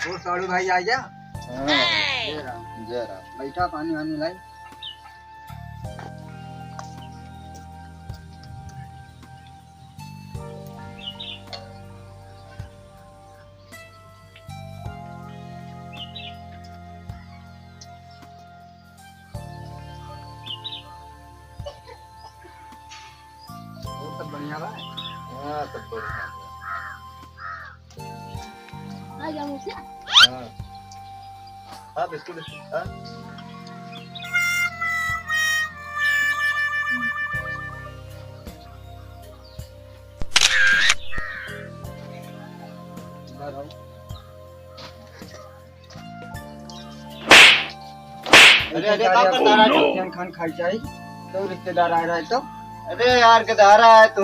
और साड़ू भाई आ गया। हाँ जय राम। जय राम। बैठा, पानी वानी लाई। और सब बढ़िया बा। हाँ सब बढ़िया। आ गया मुझसे। हाँ हाँ बिस्कुट बिस्कुट हाँ। इधर आओ। अरे अरे कहाँ पर नाराज हो? खान खान खाई चाहिए तो रिश्तेदार आ रहा है तो। अरे यार किधारा है तू?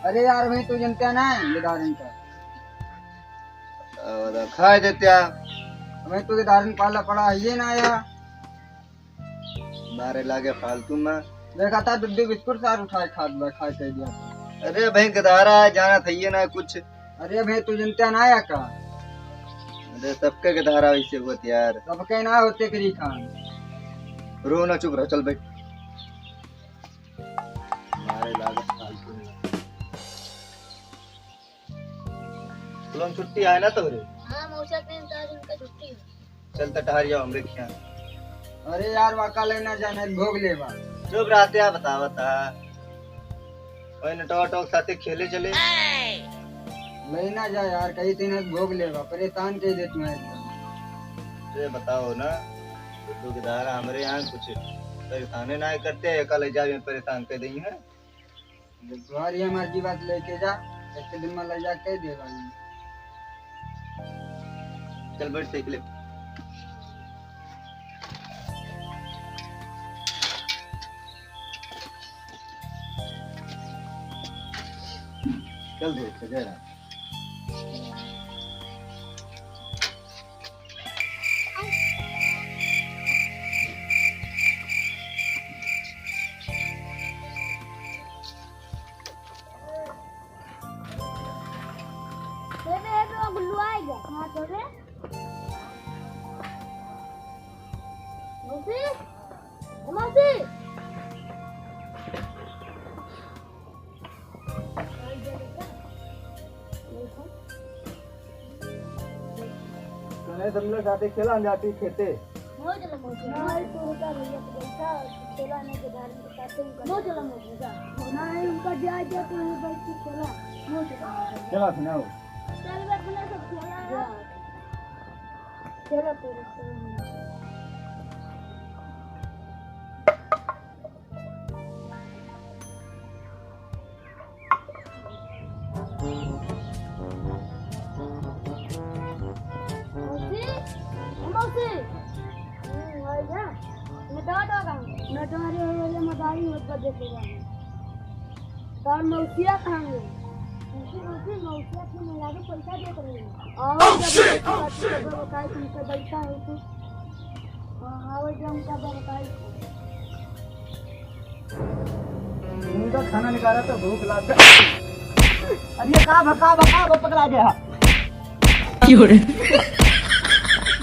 अरे यार भाई तू जनता ना है गिदारन का। और खा देत्या भाई तू गिदारन पाला पड़ा है ये ना आया। बारे लागे फालतू में। देखा था दूध बिस्कुट सार उठाए खा के दिया। अरे भाई किधारा है, जाना था ये ना कुछ। अरे भाई तू जनता ना आया का। अरे सबके किधारा वैसे हुआ यार। सब के ना होते करी खान। रो ना, चुप रहो, चल बैठ। बारे लागे फालतू में। तुम छुट्टी आए ना तो रे। हाँ मौसा के इंतजार उनका छुट्टी है। चल तो ठहर जाओ हमरे खिया। अरे यार वाका लेना जाने भोग लेवा। चुप रहते आ, बता बता। ओए नटवा टॉक साथे खेले चले। लेना जा यार कई दिन भोग लेवा, परेशान कह दे तुम्हें एकदम। ये बताओ ना, बुद्धू के दारा हमारे यहाँ कुछ परेशान ना करते, कल जा परेशान कर दी है। तुम्हारी हमारी बात लेके जा, एक दिन में ले जा कह दे भाई। चल बैठ सीख ले। चल देख जय राम। तो गुल्लू आएगा। हाँ तो रे मौसी, मौसी तूने तुम लोग साथे खेला जाती खेते। नो चला मौसी। हमारी तो होता भैया तो बैठा खेलाने के बारे में बताते हैं। नो चला मौसी जा। होना है उनका जायजा तो ये बैठ के खेला। नो चला मौसी। चला सुनाओ। चल मैं अपने सब खेला। चलो तेरे मौसी और जा नटवाटा का नटवारे वाले मदारी मत कर देगा। और मौसिया खाएंगे। मौसी मौसिया के मिला के पैसा दे रहे और जब बताए तुमसे बैठा है तू हाँ जम का बताए। उनका खाना निकाला तो भूख लग गई। अरे का भका भका पकड़ा गया।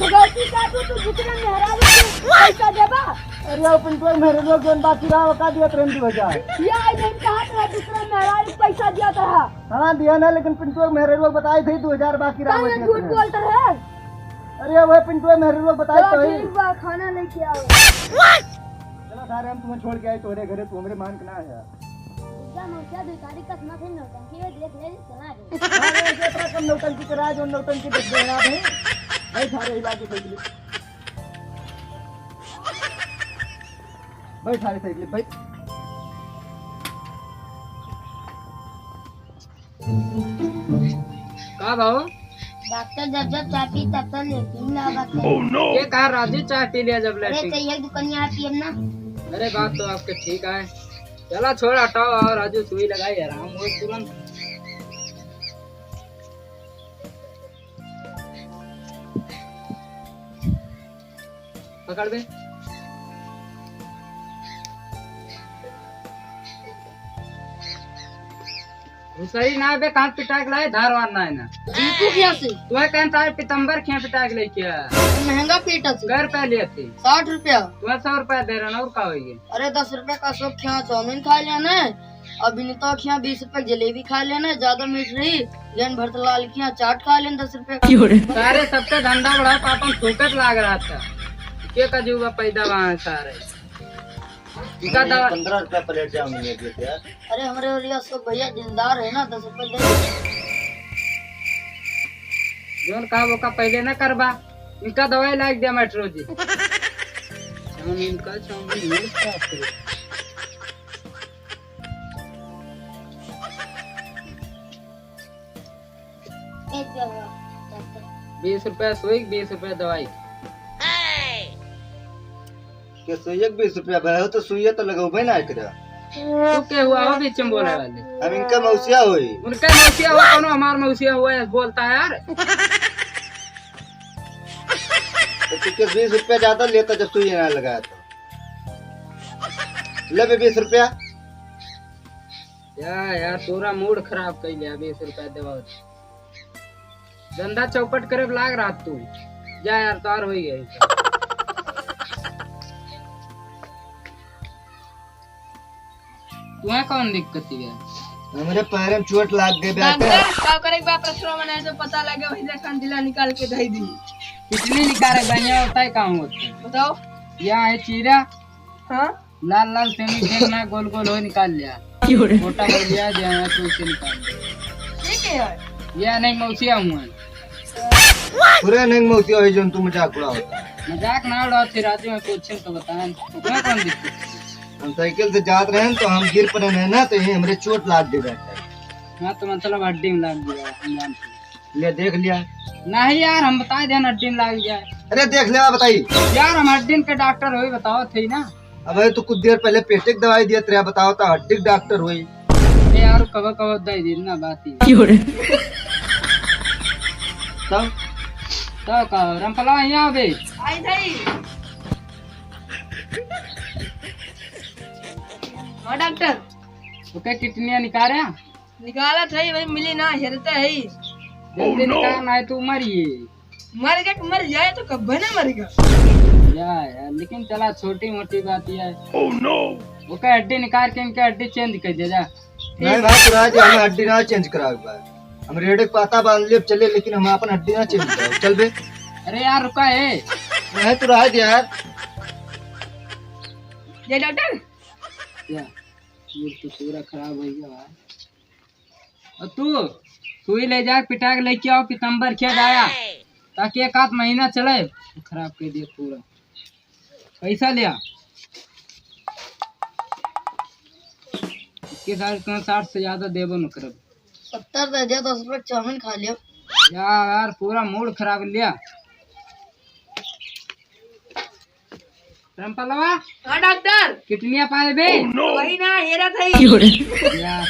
गलती का तो तू जितना मेहरा पैसा देबा। अरे अपन तो मेरे लोग जोन बाकी रहा का दिया प्रेम की वजह। या नहीं कहा था दूसरा मेहरा पैसा दिया था। हाँ दिया ना, लेकिन पिंटू मेरे लोग बताए थे 2000 बाकी रहा। कौन झूठ बोलता है? अरे वह पिंटू मेरे लोग बताए तो ही। ठीक बा खाना लेके आओ। चलो सारे हम तुम्हें छोड़ के आए तुम्हारे घरे, तू हमरे मान के ना है। जा मौसा दो तारीख का सुना थे नौटंकी में देख ले चला गए। अरे जेतरा कम नौटंकी करा जो नौटंकी देख देना है। भाई सारे इलाके से ले भाई, सारे सही ले भाई। का भाऊ डॉक्टर जब जब चाय पी तब तक लेकिन लगा ये कहा राजू चाय पी लिया जब अरे लेटी। तो एक दुकान आती है ना। अरे बात तो आपके ठीक है। चला छोड़ हटाओ और राजू सुई लगाई आराम हो तुरंत। पकड़ दे। सही ना बे कहाँ पिटाक लाए धारवार ना है ना दीपू क्या से तुम्हें कहता है पितंबर क्या पिटाक लेके आया महंगा पीटा से कर पह लिए थे 60 रुपया। तुम्हें 100 रुपया दे रहा ना और का होगी अरे 10 रुपया का सब खिया चाउमीन खा लेना अभी नहीं तो खिया 20 रुपया जलेबी खा लेना ज्यादा मीठ रही गेन भरत लाल खिया चाट खा लेना 10 रुपया का। सारे सबका धंधा बढ़ा पापा फोकट लाग रहा था के का जुआ पैदा वहाँ सारे इनका दवा 15 रुपया प्लेट चाउमीन ले दिए यार। अरे हमारे और सब भैया दिलदार है ना 10 रुपया दे जोन कहा वो का पहले ना करबा इनका दवाई लाग दिया मेट्रो जी चाउमीन का चाउमीन मिल क्या करे 20 रुपया सोई 20 रुपया दवाई के सुइया 20 रुपया भरे तो सुइया तो लगाओ ना एकरा। तू के हुआ हो बीच में बोले वाले हम इनका मौसिया होई उनका मौसिया हुआ कौन हमार मौसिया हुआ है बोलता है यार तो तुके 20 रुपया ज्यादा लेता जब सुइया ना लगाया तो ले बे 20 रुपया। यार पूरा मूड खराब कर लिया 20 रुपया देवा धंधा चौपट करे लाग रहा तू जा यार तार हो गया तुम्हें कौन दिक्कत है हमारे पैर में चोट लग गई बेटा। का करे एक बार प्रश्न बनाए तो पता लगे वही जखन दिला निकाल के दे दी कितनी निकाले बढ़िया होता है काम होता है बताओ। यहाँ है चीरा हाँ लाल लाल सेमी देखना गोल गोल हो निकाल लिया छोटा कर लिया जो है तो उसे निकाल लिया ठीक है यार यह नहीं मौसिया हुआ पूरे नहीं मौसिया होई जो तू मजाक उड़ा होता है। मजाक ना उड़ाओ फिर आते में पूछे तो बताएं तुम्हें कौन दिक्कत है? हम साइकिल से जात रहे हैं तो हम गिर पड़े हैं ना तो ये हमारे चोट लाग गई बेटा। हाँ तो मतलब हड्डी में लग गया हम जानते हैं। ले देख लिया। नहीं यार हम बता दें हड्डी में लग जाए अरे देख लिया बताई यार हम हड्डी के डॉक्टर हुई बताओ थे ना अब तो कुछ देर पहले पेटे की दवाई दिया तेरा बताओ तो हड्डी के डॉक्टर हुई। अरे यार कब कब दे दी ना बात ही तब तो कहो रमपला यहाँ बे आई थई हाँ डॉक्टर ओके कितनी निकाले निकाला था भाई मिली ना हेरता है जल्दी निकाल ना तू मरिए मर गया मर जाए तो कब बने मरेगा यार लेकिन चला छोटी मोटी बात यह है ओके हड्डी निकाल के इनके हड्डी चेंज कर दे जा नहीं भाई तुरा जी हमें हड्डी ना चेंज कराओ बार हम रेडे पाता बांध लिए चले लेकिन हम अपन हड्डी ना चेंज कराओ चल बे। अरे यार रुका है नहीं तुरा जी यार ये डॉक्टर क्या ये तो पूरा खराब हो गया भाई और तू सुई ले जा पिटा के लेके आओ पितंबर खेत आया ताकि एक आध महीना चले खराब कर दिया पूरा पैसा लिया इसके साथ 60 से ज्यादा देबो न करब 70 दे दिया 10 रुपए चाउमीन खा लिया यार पूरा मूड खराब लिया रामपालवा हाँ डॉक्टर कितनी पाए बे वही ना हेरा था यार